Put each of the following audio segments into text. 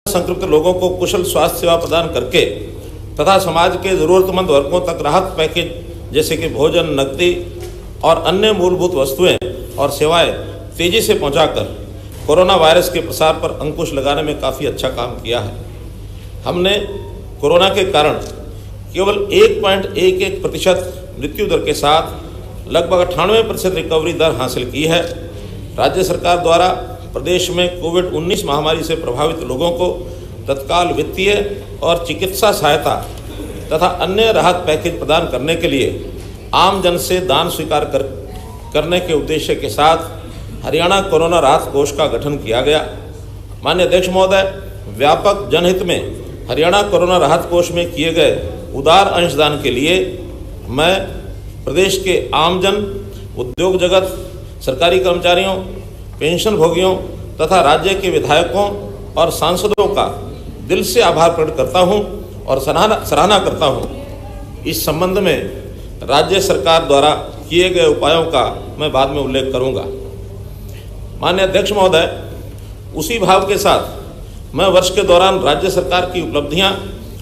संक्रमित लोगों को कुशल स्वास्थ्य सेवा प्रदान करके तथा समाज के ज़रूरतमंद वर्गों तक राहत पैकेज जैसे कि भोजन, नकदी और अन्य मूलभूत वस्तुएं और सेवाएं तेजी से पहुंचाकर कोरोना वायरस के प्रसार पर अंकुश लगाने में काफ़ी अच्छा काम किया है। हमने कोरोना के कारण केवल 1.11% मृत्यु दर के साथ लगभग 98% रिकवरी दर हासिल की है। राज्य सरकार द्वारा प्रदेश में कोविड-19 महामारी से प्रभावित लोगों को तत्काल वित्तीय और चिकित्सा सहायता तथा अन्य राहत पैकेज प्रदान करने के लिए आम जन से दान स्वीकार करने के उद्देश्य के साथ हरियाणा कोरोना राहत कोष का गठन किया गया। माननीय अध्यक्ष महोदय, व्यापक जनहित में हरियाणा कोरोना राहत कोष में किए गए उदार अंशदान के लिए मैं प्रदेश के आमजन, उद्योग जगत, सरकारी कर्मचारियों, पेंशन भोगियों तथा राज्य के विधायकों और सांसदों का दिल से आभार प्रकट करता हूं और सराहना करता हूं। इस संबंध में राज्य सरकार द्वारा किए गए उपायों का मैं बाद में उल्लेख करूंगा। माननीय अध्यक्ष महोदय, उसी भाव के साथ मैं वर्ष के दौरान राज्य सरकार की उपलब्धियां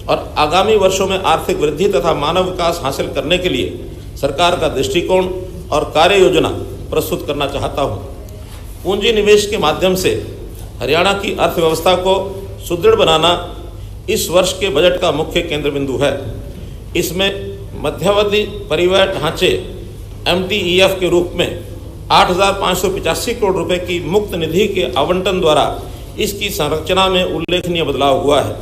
और आगामी वर्षों में आर्थिक वृद्धि तथा मानव विकास हासिल करने के लिए सरकार का दृष्टिकोण और कार्य योजना प्रस्तुत करना चाहता हूं। पूंजी निवेश के माध्यम से हरियाणा की अर्थव्यवस्था को सुदृढ़ बनाना इस वर्ष के बजट का मुख्य केंद्र बिंदु है। इसमें मध्यावधि परिव्यय ढांचे MTEF के रूप में 8,585 करोड़ रुपए की मुक्त निधि के आवंटन द्वारा इसकी संरचना में उल्लेखनीय बदलाव हुआ है।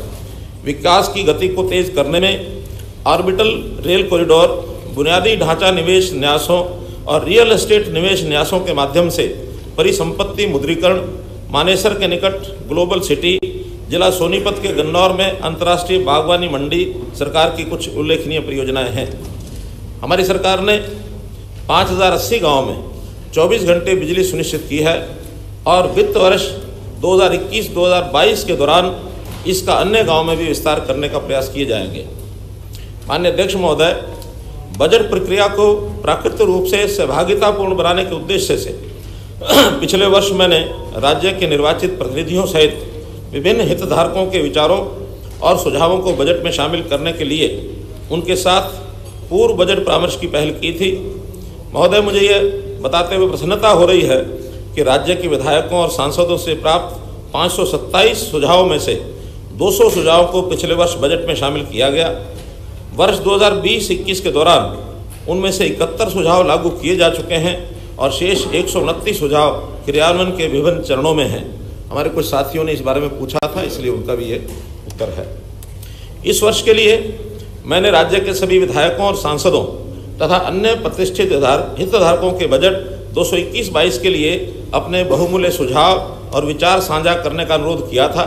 विकास की गति को तेज करने में ऑर्बिटल रेल कॉरिडोर, बुनियादी ढांचा निवेश न्यासों और रियल एस्टेट निवेश न्यासों के माध्यम से परिसंपत्ति मुद्रीकरण, मानेसर के निकट ग्लोबल सिटी, जिला सोनीपत के गन्नौर में अंतर्राष्ट्रीय बागवानी मंडी सरकार की कुछ उल्लेखनीय परियोजनाएं हैं। हमारी सरकार ने 5080 गाँव में 24 घंटे बिजली सुनिश्चित की है और वित्त वर्ष 2021-2022 के दौरान इसका अन्य गाँव में भी विस्तार करने का प्रयास किए जाएंगे। माननीय अध्यक्ष महोदय, बजट प्रक्रिया को प्राकृतिक रूप से सहभागितापूर्ण बनाने के उद्देश्य से पिछले वर्ष मैंने राज्य के निर्वाचित प्रतिनिधियों सहित विभिन्न हितधारकों के विचारों और सुझावों को बजट में शामिल करने के लिए उनके साथ पूर्व बजट परामर्श की पहल की थी। महोदय, मुझे यह बताते हुए प्रसन्नता हो रही है कि राज्य के विधायकों और सांसदों से प्राप्त 527 सुझावों में से 200 सुझावों को पिछले वर्ष बजट में शामिल किया गया। वर्ष 2020-21 के दौरान उनमें से 71 सुझाव लागू किए जा चुके हैं और शेष 129 सुझाव क्रियान्वयन के विभिन्न चरणों में हैं। हमारे कुछ साथियों ने इस बारे में पूछा था, इसलिए उनका भी ये उत्तर है। इस वर्ष के लिए मैंने राज्य के सभी विधायकों और सांसदों तथा अन्य प्रतिष्ठित हितधारकों के बजट 2021-22 के लिए अपने बहुमूल्य सुझाव और विचार साझा करने का अनुरोध किया था।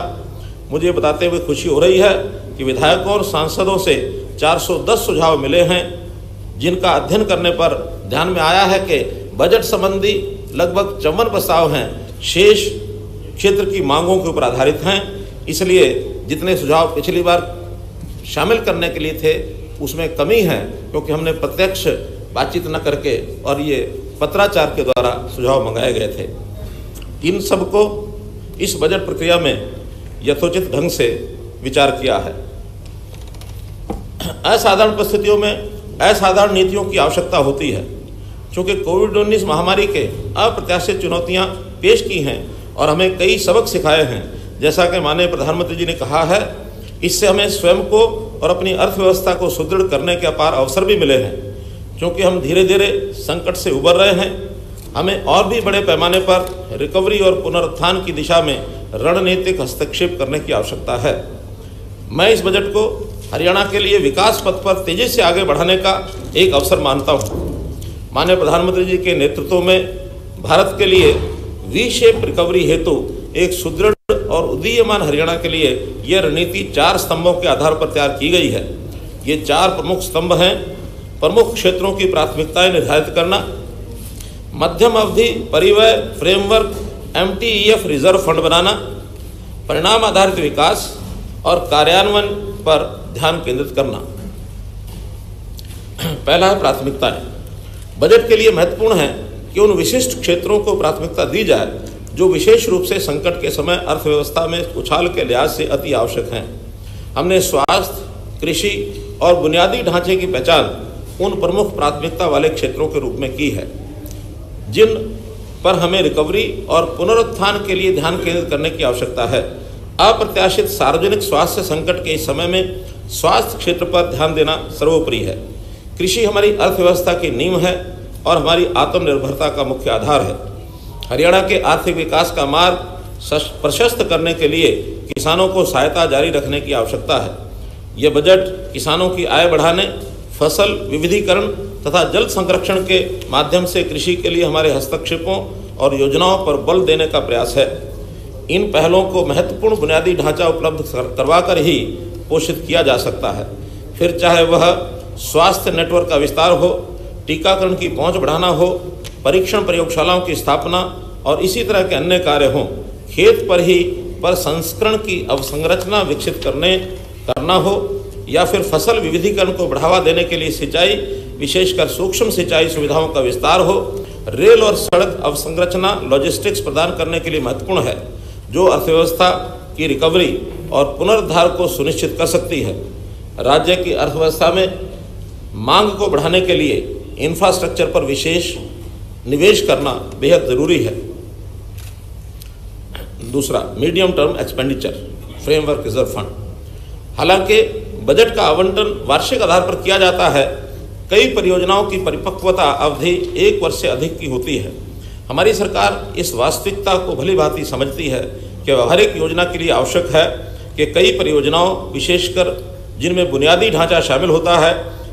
मुझे बताते हुए खुशी हो रही है कि विधायकों और सांसदों से 410 सुझाव मिले हैं, जिनका अध्ययन करने पर ध्यान में आया है कि बजट संबंधी लगभग 54 प्रस्ताव हैं शेष क्षेत्र की मांगों के ऊपर आधारित हैं। इसलिए जितने सुझाव पिछली बार शामिल करने के लिए थे उसमें कमी है, क्योंकि हमने प्रत्यक्ष बातचीत न करके और ये पत्राचार के द्वारा सुझाव मंगाए गए थे। इन सबको इस बजट प्रक्रिया में यथोचित ढंग से विचार किया है। असाधारण परिस्थितियों में असाधारण नीतियों की आवश्यकता होती है। चूँकि कोविड-19 महामारी के अप्रत्याशित चुनौतियाँ पेश की हैं और हमें कई सबक सिखाए हैं। जैसा कि माननीय प्रधानमंत्री जी ने कहा है, इससे हमें स्वयं को और अपनी अर्थव्यवस्था को सुदृढ़ करने के अपार अवसर भी मिले हैं। क्योंकि हम धीरे धीरे संकट से उबर रहे हैं, हमें और भी बड़े पैमाने पर रिकवरी और पुनरुत्थान की दिशा में रणनीतिक हस्तक्षेप करने की आवश्यकता है। मैं इस बजट को हरियाणा के लिए विकास पथ पर तेजी से आगे बढ़ाने का एक अवसर मानता हूँ। माननीय प्रधानमंत्री जी के नेतृत्व में भारत के लिए वी शेप रिकवरी हेतु एक सुदृढ़ और उदीयमान हरियाणा के लिए यह रणनीति 4 स्तंभों के आधार पर तैयार की गई है। ये 4 प्रमुख स्तंभ हैं: प्रमुख क्षेत्रों की प्राथमिकताएं निर्धारित करना, मध्यम अवधि परिव्यय फ्रेमवर्क MTEF रिजर्व फंड बनाना, परिणाम आधारित विकास और कार्यान्वयन पर ध्यान केंद्रित करना। पहला है प्राथमिकताएं। बजट के लिए महत्वपूर्ण है कि उन विशिष्ट क्षेत्रों को प्राथमिकता दी जाए जो विशेष रूप से संकट के समय अर्थव्यवस्था में उछाल के लिहाज से अति आवश्यक हैं। हमने स्वास्थ्य, कृषि और बुनियादी ढांचे की पहचान उन प्रमुख प्राथमिकता वाले क्षेत्रों के रूप में की है जिन पर हमें रिकवरी और पुनरुत्थान के लिए ध्यान केंद्रित करने की आवश्यकता है। अप्रत्याशित सार्वजनिक स्वास्थ्य संकट के इस समय में स्वास्थ्य क्षेत्र पर ध्यान देना सर्वोपरि है। कृषि हमारी अर्थव्यवस्था की नींव है और हमारी आत्मनिर्भरता का मुख्य आधार है। हरियाणा के आर्थिक विकास का मार्ग प्रशस्त करने के लिए किसानों को सहायता जारी रखने की आवश्यकता है। यह बजट किसानों की आय बढ़ाने, फसल विविधीकरण तथा जल संरक्षण के माध्यम से कृषि के लिए हमारे हस्तक्षेपों और योजनाओं पर बल देने का प्रयास है। इन पहलों को महत्वपूर्ण बुनियादी ढांचा उपलब्ध करवाकर ही पोषित किया जा सकता है, फिर चाहे वह स्वास्थ्य नेटवर्क का विस्तार हो, टीकाकरण की पहुंच बढ़ाना हो, परीक्षण प्रयोगशालाओं की स्थापना और इसी तरह के अन्य कार्य हों, खेत पर ही संस्करण की अवसंरचना विकसित करना हो या फिर फसल विविधीकरण को बढ़ावा देने के लिए सिंचाई, विशेषकर सूक्ष्म सिंचाई सुविधाओं का विस्तार हो, रेल और सड़क अवसंरचना लॉजिस्टिक्स प्रदान करने के लिए महत्वपूर्ण है, जो अर्थव्यवस्था की रिकवरी और पुनरुद्धार को सुनिश्चित कर सकती है। राज्य की अर्थव्यवस्था में मांग को बढ़ाने के लिए इंफ्रास्ट्रक्चर पर विशेष निवेश करना बेहद जरूरी है। दूसरा, medium term expenditure framework reserve fund. हालांकि बजट का आवंटन वार्षिक आधार पर किया जाता है, कई परियोजनाओं की परिपक्वता अवधि 1 वर्ष से अधिक की होती है। हमारी सरकार इस वास्तविकता को भली भांति समझती है कि व्यवहारिक योजना के लिए आवश्यक है कि कई परियोजनाओं, विशेषकर जिनमें बुनियादी ढांचा शामिल होता है,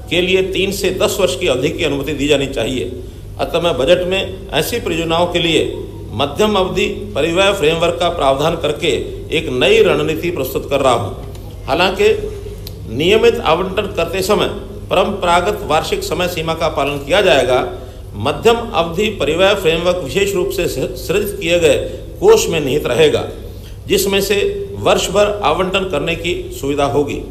के लिए 3 से 10 वर्ष की अवधि की अनुमति दी जानी चाहिए। अतः मैं बजट में ऐसी परियोजनाओं के लिए मध्यम अवधि परिव्यय फ्रेमवर्क का प्रावधान करके एक नई रणनीति प्रस्तुत कर रहा हूँ। हालांकि नियमित आवंटन करते समय परंपरागत वार्षिक समय सीमा का पालन किया जाएगा। मध्यम अवधि परिव्यय फ्रेमवर्क विशेष रूप से सृजित किए गए कोष में निहित रहेगा, जिसमें से वर्ष भर आवंटन करने की सुविधा होगी।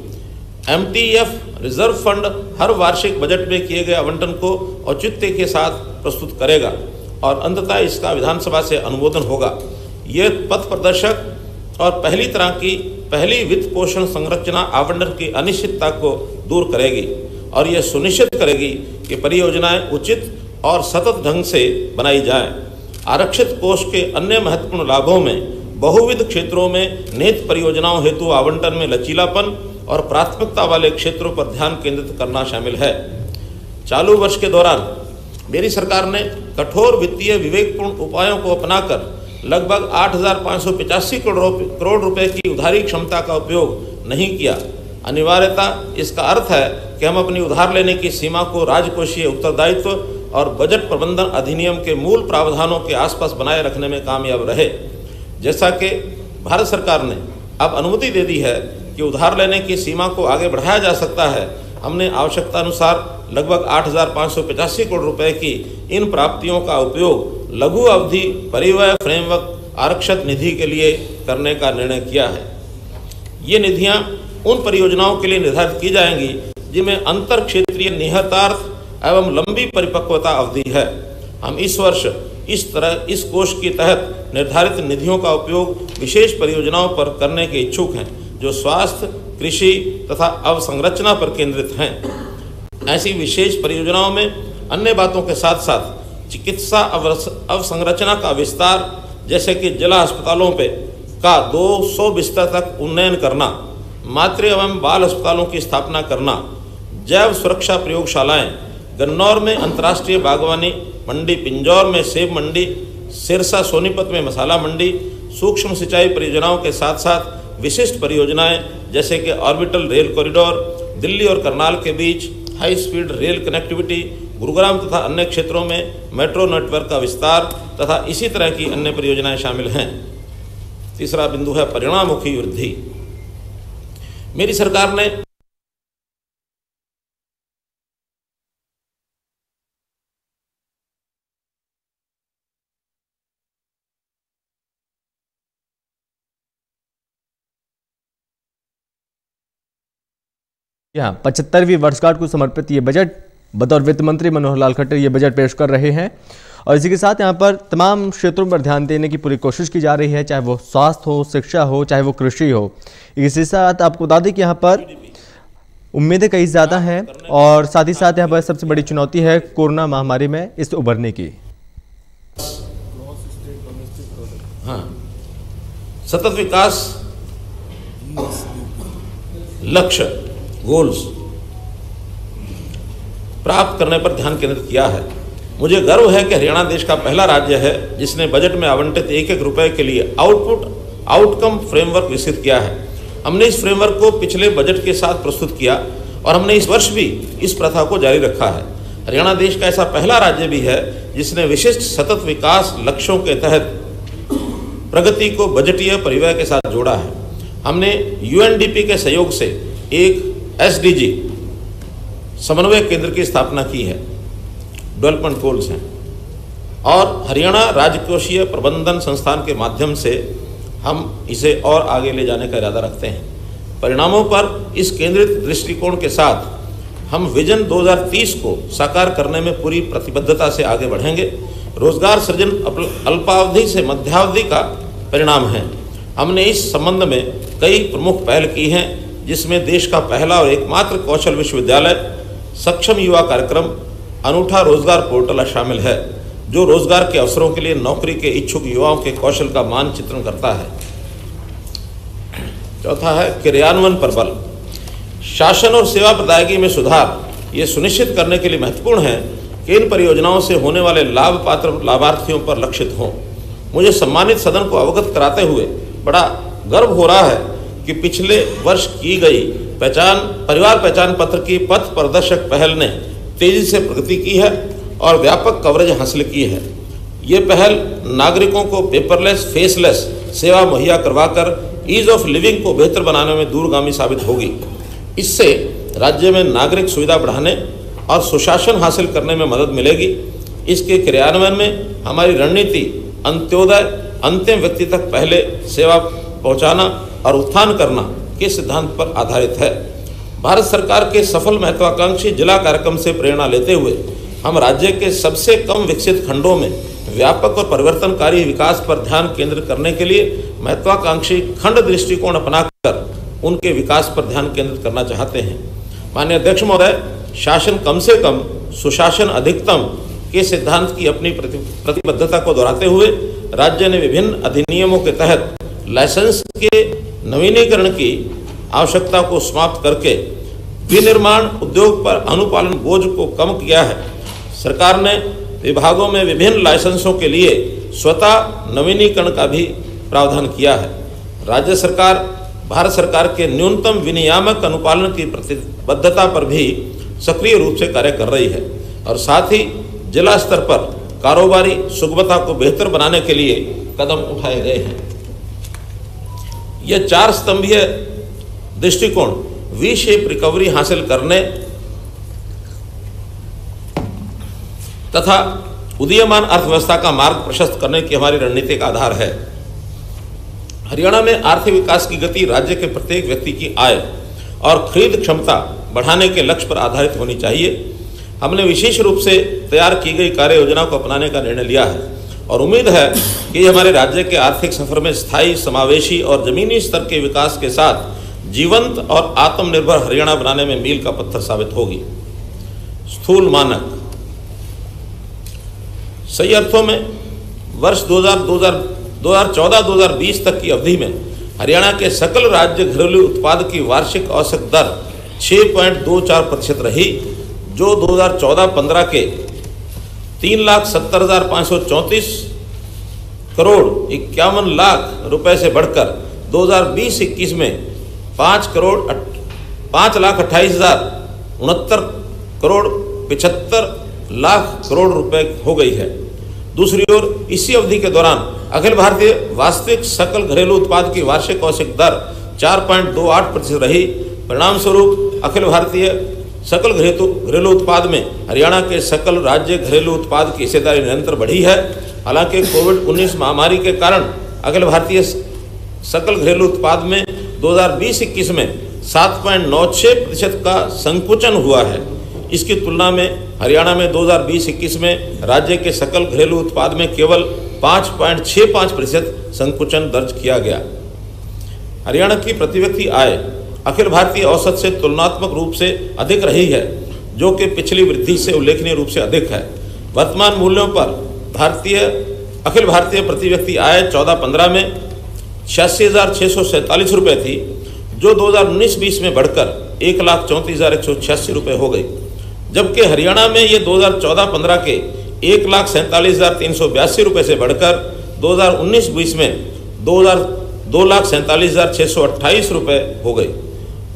MTF रिजर्व फंड हर वार्षिक बजट में किए गए आवंटन को औचित्य के साथ प्रस्तुत करेगा और अंततः इसका विधानसभा से अनुमोदन होगा। यह पथ प्रदर्शक और पहली तरह की पहली वित्त पोषण संरचना आवंटन की अनिश्चितता को दूर करेगी और यह सुनिश्चित करेगी कि परियोजनाएं उचित और सतत ढंग से बनाई जाएं। आरक्षित कोष के अन्य महत्वपूर्ण लाभों में बहुविध क्षेत्रों में निहित परियोजनाओं हेतु आवंटन में लचीलापन और प्राथमिकता वाले क्षेत्रों पर ध्यान केंद्रित करना शामिल है। चालू वर्ष के दौरान मेरी सरकार ने कठोर वित्तीय विवेकपूर्ण उपायों को अपनाकर लगभग 8,585 करोड़ रुपए की उधारी क्षमता का उपयोग नहीं किया। अनिवार्यतः इसका अर्थ है कि हम अपनी उधार लेने की सीमा को राजकोषीय उत्तरदायित्व और बजट प्रबंधन अधिनियम के मूल प्रावधानों के आसपास बनाए रखने में कामयाब रहे। जैसा कि भारत सरकार ने अब अनुमति दे दी है कि उधार लेने की सीमा को आगे बढ़ाया जा सकता है, हमने आवश्यकता अनुसार लगभग 8,585 करोड़ रुपए की इन प्राप्तियों का उपयोग लघु अवधि परिव्यय फ्रेमवर्क आरक्षित निधि के लिए करने का निर्णय किया है। ये निधियां उन परियोजनाओं के लिए निर्धारित की जाएंगी जिनमें अंतर क्षेत्रीय निहितार्थ एवं लंबी परिपक्वता अवधि है। हम इस वर्ष इस कोष के तहत निर्धारित निधियों का उपयोग विशेष परियोजनाओं पर करने के इच्छुक हैं, जो स्वास्थ्य, कृषि तथा अवसंरचना पर केंद्रित हैं। ऐसी विशेष परियोजनाओं में अन्य बातों के साथ साथ चिकित्सा अवसंरचना का विस्तार, जैसे कि जिला अस्पतालों का 200 बिस्तर तक उन्नयन करना, मातृ एवं बाल अस्पतालों की स्थापना करना, जैव सुरक्षा प्रयोगशालाएं, गन्नौर में अंतर्राष्ट्रीय बागवानी मंडी, पिंजौर में सेब मंडी, सिरसा सोनीपत में मसाला मंडी, सूक्ष्म सिंचाई परियोजनाओं के साथ साथ विशिष्ट परियोजनाएं जैसे कि ऑर्बिटल रेल कॉरिडोर, दिल्ली और करनाल के बीच high speed rail connectivity, Gurugram तथा अन्य क्षेत्रों में मेट्रो नेटवर्क का विस्तार तथा इसी तरह की अन्य परियोजनाएं शामिल हैं। तीसरा बिंदु है परिणाममुखी वृद्धि। मेरी सरकार ने यहाँ 75वीं वर्षगांठ को समर्पित ये बजट बतौर वित्त मंत्री मनोहर लाल खट्टर ये बजट पेश कर रहे हैं और इसी के साथ यहाँ पर तमाम क्षेत्रों पर ध्यान देने की पूरी कोशिश की जा रही है, चाहे वो स्वास्थ्य हो, शिक्षा हो, चाहे वो कृषि हो। इसी साथ आपको बता दें कि यहाँ पर उम्मीदें कई ज़्यादा हैं और साथ ही साथ यहाँ पर सबसे बड़ी चुनौती है कोरोना महामारी में इस उभरने की। हाँ, सतत विकास लक्ष्य गोल्स प्राप्त करने पर ध्यान केंद्रित किया है। मुझे गर्व है कि हरियाणा देश का पहला राज्य है जिसने बजट में आवंटित एक रुपए के लिए आउटकम फ्रेमवर्क विकसित किया है। हमने इस फ्रेमवर्क को पिछले बजट के साथ प्रस्तुत किया और हमने इस वर्ष भी इस प्रथा को जारी रखा है। हरियाणा देश का ऐसा पहला राज्य भी है जिसने विशिष्ट सतत विकास लक्ष्यों के तहत प्रगति को बजटीय परिव्यय के साथ जोड़ा है। हमने यूएनडीपी के सहयोग से एक एसडीजी समन्वय केंद्र की स्थापना की है, डेवलपमेंट गोल्स हैं, और हरियाणा राजकोषीय प्रबंधन संस्थान के माध्यम से हम इसे और आगे ले जाने का इरादा रखते हैं। परिणामों पर इस केंद्रित दृष्टिकोण के साथ हम विजन 2030 को साकार करने में पूरी प्रतिबद्धता से आगे बढ़ेंगे। रोजगार सृजन अल्पावधि से मध्यावधि का परिणाम है। हमने इस संबंध में कई प्रमुख पहल की हैं, जिसमें देश का पहला और एकमात्र कौशल विश्वविद्यालय, सक्षम युवा कार्यक्रम, अनूठा रोजगार पोर्टल शामिल है, जो रोजगार के अवसरों के लिए नौकरी के इच्छुक युवाओं के कौशल का मानचित्रण करता है। चौथा है क्रियान्वयन पर बल। शासन और सेवा प्रदायगी में सुधार ये सुनिश्चित करने के लिए महत्वपूर्ण है कि इन परियोजनाओं से होने वाले लाभ पात्र लाभार्थियों पर लक्षित हों। मुझे सम्मानित सदन को अवगत कराते हुए बड़ा गर्व हो रहा है कि पिछले वर्ष की गई परिवार पहचान पत्र की पथ प्रदर्शक पहल ने तेजी से प्रगति की है और व्यापक कवरेज हासिल की है। ये पहल नागरिकों को पेपरलेस, फेसलेस सेवा मुहैया करवाकर ईज ऑफ लिविंग को बेहतर बनाने में दूरगामी साबित होगी। इससे राज्य में नागरिक सुविधा बढ़ाने और सुशासन हासिल करने में मदद मिलेगी। इसके क्रियान्वयन में हमारी रणनीति अंत्योदय अंतिम व्यक्ति तक पहले सेवा पहुंचाना और उत्थान करना के सिद्धांत पर आधारित है। भारत सरकार के सफल महत्वाकांक्षी जिला कार्यक्रम से प्रेरणा लेते हुए हम राज्य के सबसे कम विकसित खंडों में व्यापक और परिवर्तनकारी विकास पर ध्यान केंद्रित करने के लिए महत्वाकांक्षी खंड दृष्टिकोण अपनाकर उनके विकास पर ध्यान केंद्रित करना चाहते हैं। माननीय अध्यक्ष महोदय, शासन कम से कम, सुशासन अधिकतम के सिद्धांत की अपनी प्रतिबद्धता को दोहराते हुए राज्य ने विभिन्न अधिनियमों के तहत लाइसेंस के नवीनीकरण की आवश्यकता को समाप्त करके विनिर्माण उद्योग पर अनुपालन बोझ को कम किया है। सरकार ने विभागों में विभिन्न लाइसेंसों के लिए स्वतः नवीनीकरण का भी प्रावधान किया है। राज्य सरकार भारत सरकार के न्यूनतम विनियामक अनुपालन की प्रतिबद्धता पर भी सक्रिय रूप से कार्य कर रही है और साथ ही जिला स्तर पर कारोबारी सुगमता को बेहतर बनाने के लिए कदम उठाए गए हैं। यह 4 स्तंभीय दृष्टिकोण वी शेप रिकवरी हासिल करने तथा उदीयमान अर्थव्यवस्था का मार्ग प्रशस्त करने की हमारी रणनीति का आधार है। हरियाणा में आर्थिक विकास की गति राज्य के प्रत्येक व्यक्ति की आय और खरीद क्षमता बढ़ाने के लक्ष्य पर आधारित होनी चाहिए। हमने विशेष रूप से तैयार की गई कार्य योजना को अपनाने का निर्णय लिया है और उम्मीद है कि ये हमारे राज्य के आर्थिक सफर में स्थायी, समावेशी और जमीनी स्तर के विकास के साथ जीवंत और आत्मनिर्भर हरियाणा बनाने में मील का पत्थर साबित होगी। स्थूल मानक सही अर्थों में वर्ष 2014-2020 तक की अवधि में हरियाणा के सकल राज्य घरेलू उत्पाद की वार्षिक औसत दर 6.24% रही, जो 2014-15 के 3,70,534 करोड़ 51 लाख रुपए से बढ़कर 2020-21 में 5,28,069 करोड़ 75 लाख करोड़ रुपए हो गई है। दूसरी ओर इसी अवधि के दौरान अखिल भारतीय वास्तविक सकल घरेलू उत्पाद की वार्षिक औसत दर 4.28% रही। परिणाम स्वरूप अखिल भारतीय सकल घरेलू उत्पाद में हरियाणा के सकल राज्य घरेलू उत्पाद की हिस्सेदारी निरंतर बढ़ी है। हालांकि कोविड-19 महामारी के कारण अखिल भारतीय सकल घरेलू उत्पाद में 2020-21 में 7.96% का संकुचन हुआ है। इसकी तुलना में हरियाणा में 2020-21 में राज्य के सकल घरेलू उत्पाद में केवल 5.65% संकुचन दर्ज किया गया। हरियाणा की प्रति व्यक्ति आय अखिल भारतीय औसत से तुलनात्मक रूप से अधिक रही है, जो कि पिछली वृद्धि से उल्लेखनीय रूप से अधिक है। वर्तमान मूल्यों पर अखिल भारतीय प्रति व्यक्ति आय 14-15 में 86,647 रुपये थी, जो 2019-20 में बढ़कर 1,34,186 रुपये हो गई, जबकि हरियाणा में ये 2014-15 के 1,47,382 रुपये से बढ़कर 2019-20 में 2,47,628 रुपये हो गई।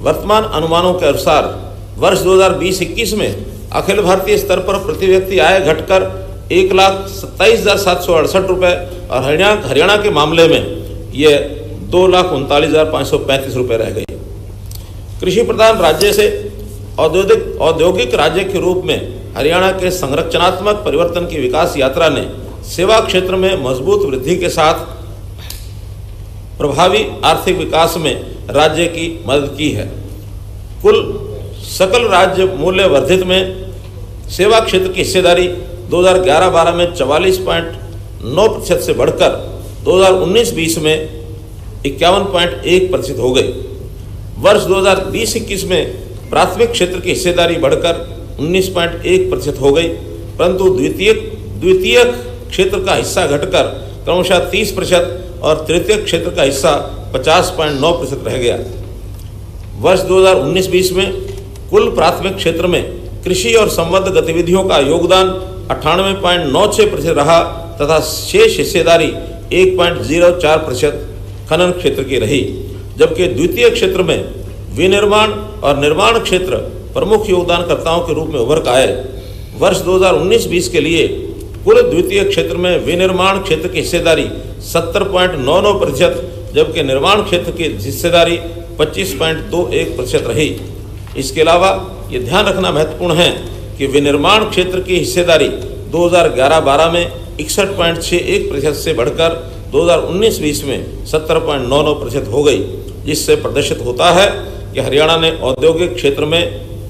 वर्तमान अनुमानों के अनुसार वर्ष 2020-21 में अखिल भारतीय स्तर पर प्रति व्यक्ति आय घटकर 1,27,768 रुपये और हरियाणा के मामले में ये 2,39,535 रुपये रह गई। कृषि प्रधान राज्य से औद्योगिक राज्य के रूप में हरियाणा के संरचनात्मक परिवर्तन की विकास यात्रा ने सेवा क्षेत्र में मजबूत वृद्धि के साथ प्रभावी आर्थिक विकास में राज्य की मदद की है। कुल सकल राज्य मूल्य वर्धित में सेवा क्षेत्र की हिस्सेदारी 2011-12 में 44.9% से बढ़कर 2019-20 में 51.1% हो गई। वर्ष 2020-21 में प्राथमिक क्षेत्र की हिस्सेदारी बढ़कर 19.1% हो गई, परंतु द्वितीय क्षेत्र का हिस्सा घटकर क्रमशः 30% और तृतीय क्षेत्र का हिस्सा 50.9% रह गया। वर्ष 2019-20 में कुल प्राथमिक क्षेत्र में कृषि और संबद्ध गतिविधियों का योगदान 98.96% रहा तथा शेष हिस्सेदारी 1.04% खनन क्षेत्र की रही, जबकि द्वितीय क्षेत्र में विनिर्माण और निर्माण क्षेत्र प्रमुख योगदानकर्ताओं के रूप में उभर कर आए। वर्ष 2019-20 के लिए कुल द्वितीय क्षेत्र में विनिर्माण क्षेत्र की हिस्सेदारी 70.99%, जबकि निर्माण क्षेत्र की हिस्सेदारी 25.21% रही। इसके अलावा ये ध्यान रखना महत्वपूर्ण है कि विनिर्माण क्षेत्र की हिस्सेदारी 2011-12 में 61.61% से बढ़कर 2019-20 में 70.99% हो गई, जिससे प्रदर्शित होता है कि हरियाणा ने औद्योगिक क्षेत्र में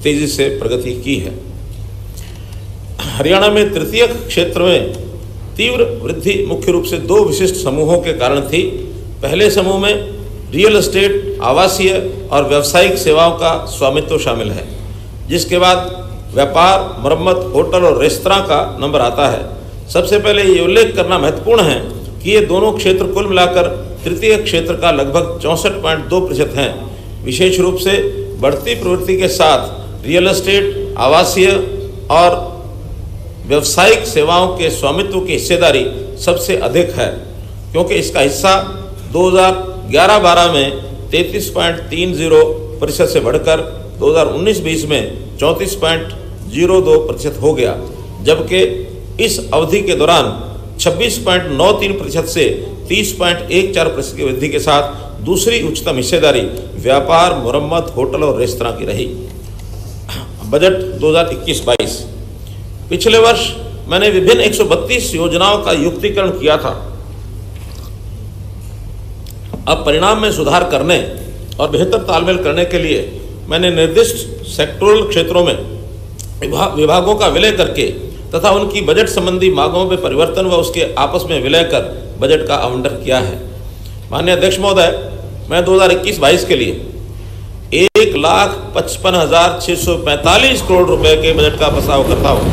तेजी से प्रगति की है। हरियाणा में तृतीय क्षेत्र में तीव्र वृद्धि मुख्य रूप से दो विशिष्ट समूहों के कारण थी। पहले समूह में रियल एस्टेट, आवासीय और व्यावसायिक सेवाओं का स्वामित्व शामिल है, जिसके बाद व्यापार, मरम्मत, होटल और रेस्तरां का नंबर आता है। सबसे पहले ये उल्लेख करना महत्वपूर्ण है कि ये दोनों क्षेत्र कुल मिलाकर तृतीय क्षेत्र का लगभग 64.2% हैं। विशेष रूप से बढ़ती प्रवृत्ति के साथ रियल एस्टेट, आवासीय और व्यावसायिक सेवाओं के स्वामित्व की हिस्सेदारी सबसे अधिक है, क्योंकि इसका हिस्सा 2011-12 में 33.30% से बढ़कर 2019-20 में 34.02% हो गया, जबकि इस अवधि के दौरान 26.93% से 30.14% की वृद्धि के साथ दूसरी उच्चतम हिस्सेदारी व्यापार, मुरम्मत, होटल और रेस्तरां की रही। बजट 2021-22। पिछले वर्ष मैंने विभिन्न 132 योजनाओं का युक्तिकरण किया था। अब परिणाम में सुधार करने और बेहतर तालमेल करने के लिए मैंने निर्दिष्ट सेक्टोरल क्षेत्रों में विभागों का विलय करके तथा उनकी बजट संबंधी मांगों में परिवर्तन व उसके आपस में विलय कर बजट का आवंटन किया है। माननीय अध्यक्ष महोदय, मैं 2021-22 के लिए 1,55,645 करोड़ रुपए के बजट का प्रस्ताव करता हूँ,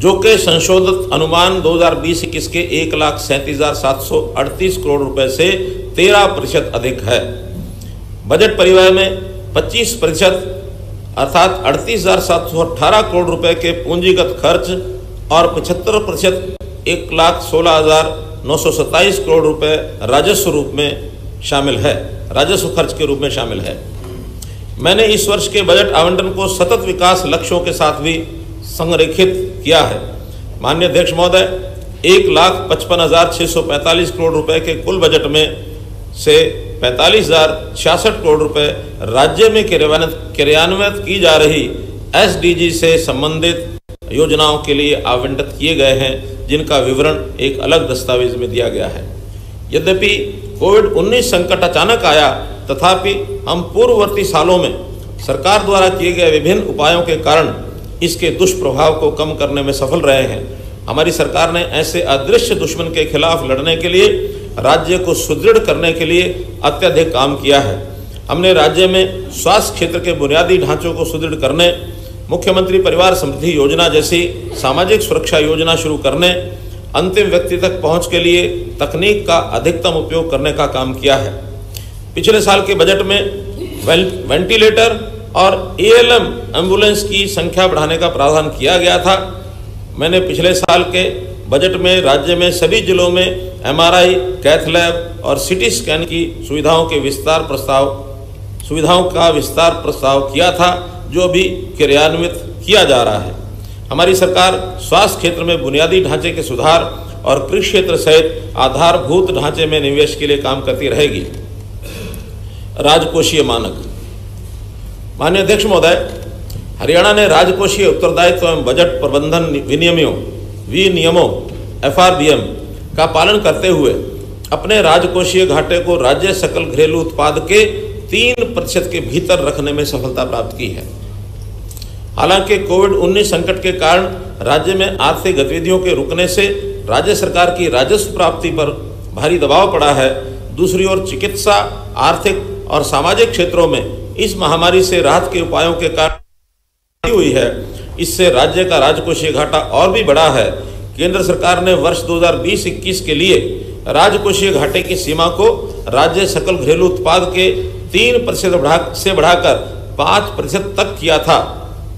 जो कि संशोधित अनुमान 2020-21 के 1,37,738 करोड़ रुपए से 13% अधिक है। बजट परिव्यय में 25% अर्थात 38,718 करोड़ रुपए के पूंजीगत खर्च और 75% 1,16,927 करोड़ रुपए राजस्व रूप में शामिल है, राजस्व खर्च के रूप में शामिल है। मैंने इस वर्ष के बजट आवंटन को सतत विकास लक्ष्यों के साथ भी संरेखित किया है। माननीय अध्यक्ष महोदय, 1,55,645 करोड़ रुपए के कुल बजट में से 45,066 करोड़ रुपए राज्य में क्रियान्वित की जा रही SDG से संबंधित योजनाओं के लिए आवंटित किए गए हैं, जिनका विवरण एक अलग दस्तावेज में दिया गया है। यद्यपि कोविड-19 संकट अचानक आया, तथापि हम पूर्ववर्ती सालों में सरकार द्वारा किए गए विभिन्न उपायों के कारण इसके दुष्प्रभाव को कम करने में सफल रहे हैं। हमारी सरकार ने ऐसे अदृश्य दुश्मन के खिलाफ लड़ने के लिए राज्य को सुदृढ़ करने के लिए अत्यधिक काम किया है। हमने राज्य में स्वास्थ्य क्षेत्र के बुनियादी ढांचों को सुदृढ़ करने, मुख्यमंत्री परिवार समृद्धि योजना जैसी सामाजिक सुरक्षा योजना शुरू करने, अंतिम व्यक्ति तक पहुंच के लिए तकनीक का अधिकतम उपयोग करने का काम किया है। पिछले साल के बजट में वेंटिलेटर और एएलएम एम्बुलेंस की संख्या बढ़ाने का प्रावधान किया गया था। मैंने पिछले साल के बजट में राज्य में सभी जिलों में एमआरआई, कैथ लैब और सिटी स्कैन की सुविधाओं का विस्तार प्रस्ताव किया था, जो अभी क्रियान्वित किया जा रहा है। हमारी सरकार स्वास्थ्य क्षेत्र में बुनियादी ढांचे के सुधार और कृषि क्षेत्र सहित आधारभूत ढांचे में निवेश के लिए काम करती रहेगी। राजकोषीय मानक। माननीय अध्यक्ष महोदय, हरियाणा ने राजकोषीय उत्तरदायित्व एवं बजट प्रबंधन विनियमों FRBM का पालन करते हुए अपने राजकोषीय घाटे को राज्य सकल घरेलू उत्पाद के 3% के भीतर रखने में सफलता प्राप्त की है। हालांकि कोविड-19 संकट के कारण राज्य में आर्थिक गतिविधियों के रुकने से राज्य सरकार की राजस्व प्राप्ति पर भारी दबाव पड़ा है। दूसरी ओर चिकित्सा, आर्थिक और सामाजिक क्षेत्रों में इस महामारी से राहत के उपायों के कारण हुई है। इससे राज्य का राजकोषीय घाटा और भी बढ़ा है। केंद्र सरकार ने वर्ष 2020-21 के लिए राजकोषीय घाटे की सीमा को राज्य सकल घरेलू उत्पाद के 3% से बढ़ाकर 5% तक किया था।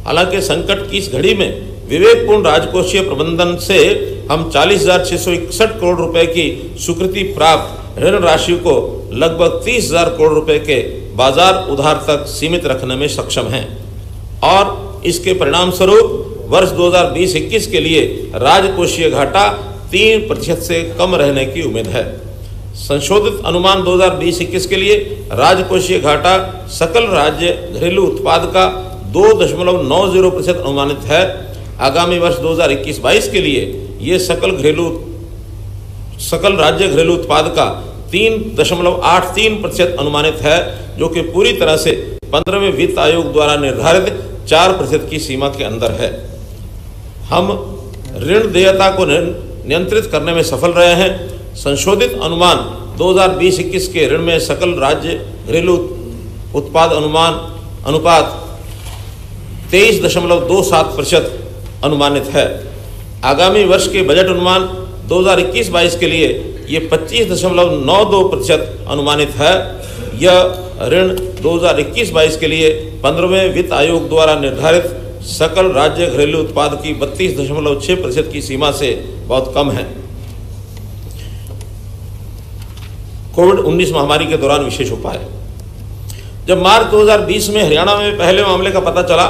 हालांकि संकट की इस घड़ी में विवेकपूर्ण राजकोषीय प्रबंधन से हम 40,661 करोड़ रुपए की स्वीकृति प्राप्त ऋण राशि को लगभग 30,000 करोड़ रुपए के बाजार उधार तक सीमित रखने में सक्षम हैं और इसके परिणाम स्वरूप वर्ष 2020-21 के लिए राजकोषीय घाटा 3% से कम रहने की उम्मीद है। संशोधित अनुमान 2020-21 के लिए राजकोषीय घाटा सकल राज्य घरेलू उत्पाद का 2.90% अनुमानित है। आगामी वर्ष 2021-22 के लिए ये सकल राज्य घरेलू उत्पाद का 3.83% अनुमानित है, जो कि पूरी तरह से 15वें वित्त आयोग द्वारा निर्धारित 4% की सीमा के अंदर है। हम ऋण देयता को नियंत्रित करने में सफल रहे हैं। संशोधित अनुमान 2020-21 के ऋण में सकल राज्य घरेलू उत्पाद अनुपात 23.27% अनुमानित है। आगामी वर्ष के बजट अनुमान 2021-22 के लिए ये 25.92% अनुमानित है। यह ऋण 2021-22 के लिए 15वें वित्त आयोग द्वारा निर्धारित सकल राज्य घरेलू उत्पाद की 32.6% की सीमा से बहुत कम है। कोविड-19 महामारी के दौरान विशेष उपाय। जब मार्च 2020 में हरियाणा में पहले मामले का पता चला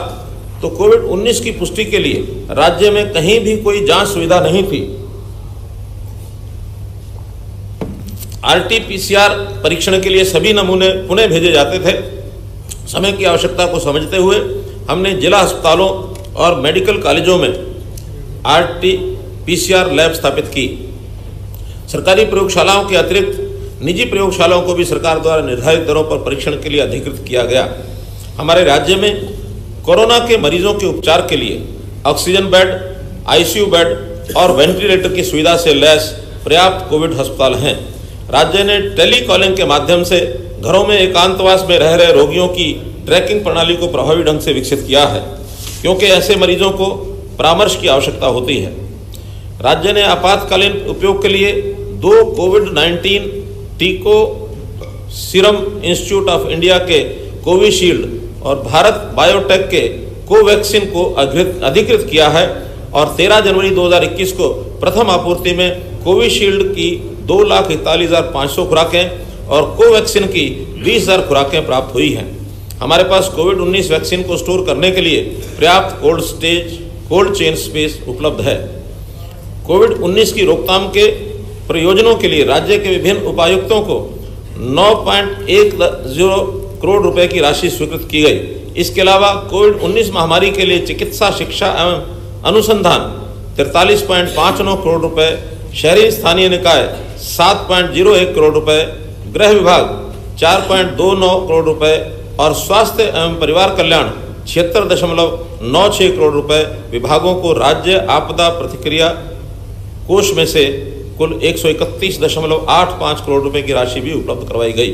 तो कोविड-19 की पुष्टि के लिए राज्य में कहीं भी कोई जांच सुविधा नहीं थी। RT-PCR परीक्षण के लिए सभी नमूने पुणे भेजे जाते थे। समय की आवश्यकता को समझते हुए हमने जिला अस्पतालों और मेडिकल कॉलेजों में RT-PCR लैब स्थापित की। सरकारी प्रयोगशालाओं के अतिरिक्त निजी प्रयोगशालाओं को भी सरकार द्वारा निर्धारित दरों पर परीक्षण के लिए अधिकृत किया गया। हमारे राज्य में कोरोना के मरीजों के उपचार के लिए ऑक्सीजन बेड, ICU बेड और वेंटिलेटर की सुविधा से लैस पर्याप्त कोविड अस्पताल हैं। राज्य ने टेली कॉलिंग के माध्यम से घरों में एकांतवास में रह रहे रोगियों की ट्रैकिंग प्रणाली को प्रभावी ढंग से विकसित किया है, क्योंकि ऐसे मरीजों को परामर्श की आवश्यकता होती है। राज्य ने आपातकालीन उपयोग के लिए 2 कोविड-19 टीकों सीरम इंस्टीट्यूट ऑफ इंडिया के कोविशील्ड और भारत बायोटेक के कोवैक्सीन को अधिकृत किया है और 13 जनवरी 2021 को प्रथम आपूर्ति में कोविशील्ड की 2,41,500 खुराकें और कोवैक्सीन की 20,000 खुराकें प्राप्त हुई हैं। हमारे पास कोविड-19 वैक्सीन को स्टोर करने के लिए पर्याप्त कोल्ड चेन स्पेस उपलब्ध है। कोविड-19 की रोकथाम के प्रयोजनों के लिए राज्य के विभिन्न उपायुक्तों को 9.10 करोड़ रुपए की राशि स्वीकृत की गई। इसके अलावा कोविड-19 महामारी के लिए चिकित्सा शिक्षा एवं अनुसंधान 43.59 करोड़ रुपए, शहरी स्थानीय निकाय 7.01 करोड़ रुपए, गृह विभाग 4.29 करोड़ रुपए, और स्वास्थ्य एवं परिवार कल्याण 76.96 करोड़ रुपए विभागों को राज्य आपदा प्रतिक्रिया कोष में से कुल 131.85 करोड़ रुपए की राशि भी उपलब्ध करवाई गई।